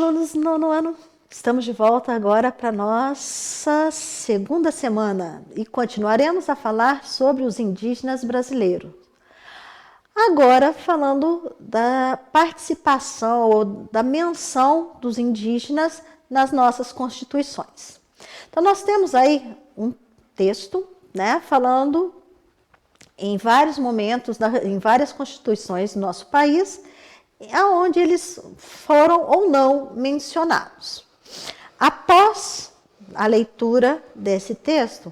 alunos do nono ano! Estamos de volta agora para a nossa segunda semana e continuaremos a falar sobre os indígenas brasileiros. Agora falando da participação ou da menção dos indígenas nas nossas constituições. Então nós temos aí um texto, né, falando em vários momentos, em várias constituições do nosso país, aonde eles foram ou não mencionados. Após a leitura desse texto,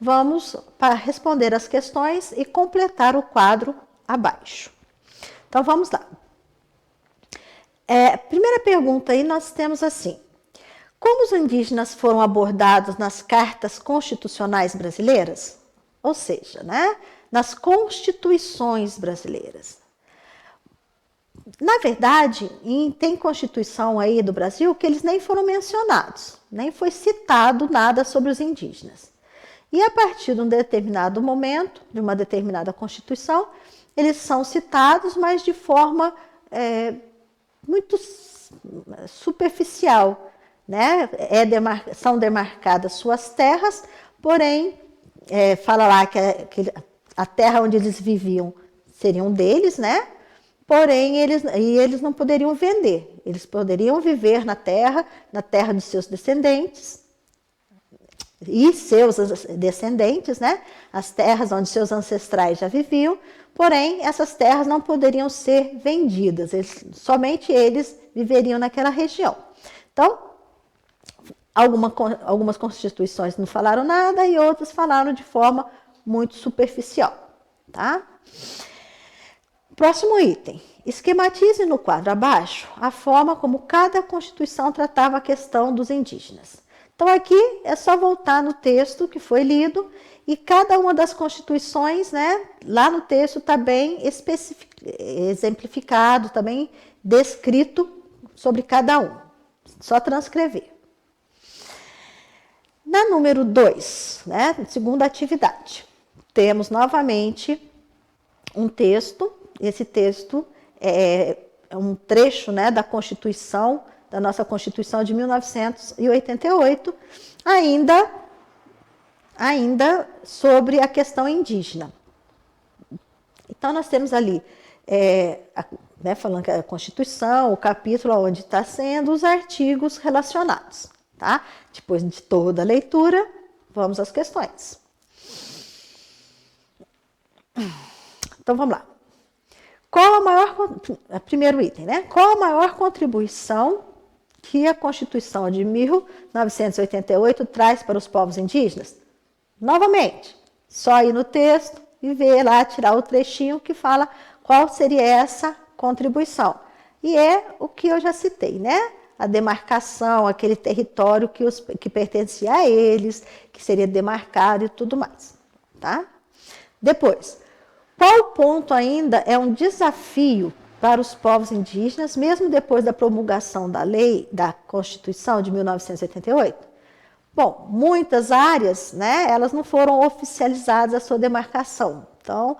vamos para responder as questões e completar o quadro abaixo. Então vamos lá. Primeira pergunta aí nós temos assim: como os indígenas foram abordados nas cartas constitucionais brasileiras? Ou seja, né, nas constituições brasileiras. Na verdade, tem Constituição aí do Brasil que eles nem foram mencionados, nem foi citado nada sobre os indígenas. E a partir de um determinado momento, de uma determinada Constituição, eles são citados, mas de forma muito superficial, né? São demarcadas suas terras, porém, fala lá que a terra onde eles viviam seriam deles, né? Porém, eles não poderiam vender, eles poderiam viver na terra dos seus descendentes e seus descendentes, né? As terras onde seus ancestrais já viviam, porém, essas terras não poderiam ser vendidas, somente eles viveriam naquela região. Então, algumas constituições não falaram nada e outras falaram de forma muito superficial, tá? Próximo item. Esquematize no quadro abaixo a forma como cada Constituição tratava a questão dos indígenas. Então, aqui é só voltar no texto que foi lido e cada uma das Constituições, né, lá no texto está bem exemplificado, também descrito sobre cada um. Só transcrever. Na número 2, né, segunda atividade, temos novamente um texto. Esse texto é um trecho, né, da Constituição, da nossa Constituição de 1988, ainda sobre a questão indígena. Então, nós temos ali, falando que a Constituição, o capítulo onde está sendo os artigos relacionados. Tá? Depois de toda a leitura, vamos às questões. Então, vamos lá. Primeiro item, né? Qual a maior contribuição que a Constituição de 1988 traz para os povos indígenas? Novamente, só ir no texto e ver lá, tirar o trechinho que fala qual seria essa contribuição. E é o que eu já citei, né? A demarcação, aquele território que pertencia a eles, que seria demarcado e tudo mais, tá? Depois, qual ponto ainda é um desafio para os povos indígenas, mesmo depois da promulgação da lei, da Constituição de 1988? Bom, muitas áreas, né, elas não foram oficializadas a sua demarcação. Então,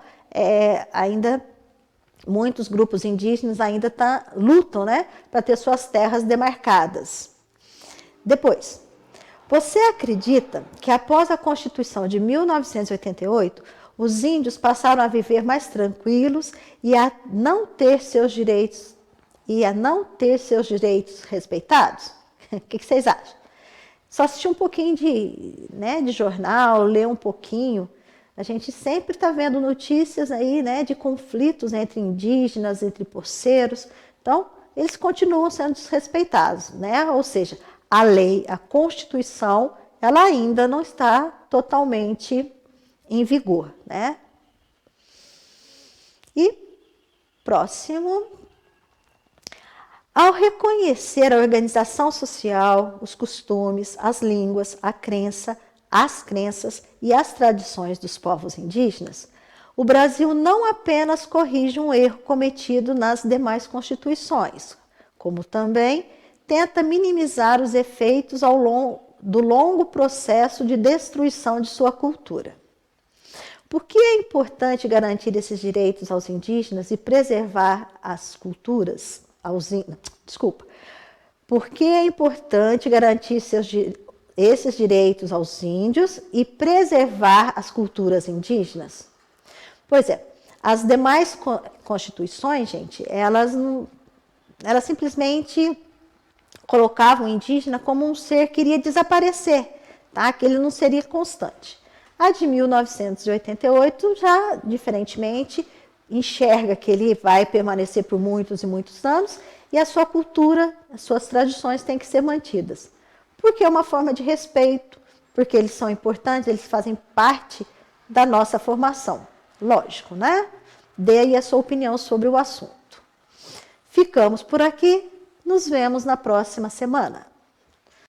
ainda muitos grupos indígenas ainda lutam, né, para ter suas terras demarcadas. Depois, você acredita que após a Constituição de 1988, os índios passaram a viver mais tranquilos e a não ter seus direitos respeitados? O que vocês acham? Só assistir um pouquinho de jornal, ler um pouquinho. A gente sempre está vendo notícias aí, né, de conflitos entre indígenas, entre poceiros. Então, eles continuam sendo desrespeitados, né? Ou seja, a lei, a Constituição, ela ainda não está totalmente em vigor, né? E próximo. Ao reconhecer a organização social, os costumes, as línguas, as crenças e as tradições dos povos indígenas, o Brasil não apenas corrige um erro cometido nas demais constituições, como também tenta minimizar os efeitos do longo processo de destruição de sua cultura. Por que é importante garantir esses direitos aos indígenas e preservar as culturas? Por que é importante garantir esses direitos aos índios e preservar as culturas indígenas? Pois é, as demais constituições, gente, elas simplesmente colocavam o indígena como um ser que iria desaparecer, tá? Que ele não seria constante. A de 1988 já, diferentemente, enxerga que ele vai permanecer por muitos e muitos anos e a sua cultura, as suas tradições têm que ser mantidas. Porque é uma forma de respeito, porque eles são importantes, eles fazem parte da nossa formação. Lógico, né? Dê aí a sua opinião sobre o assunto. Ficamos por aqui, nos vemos na próxima semana.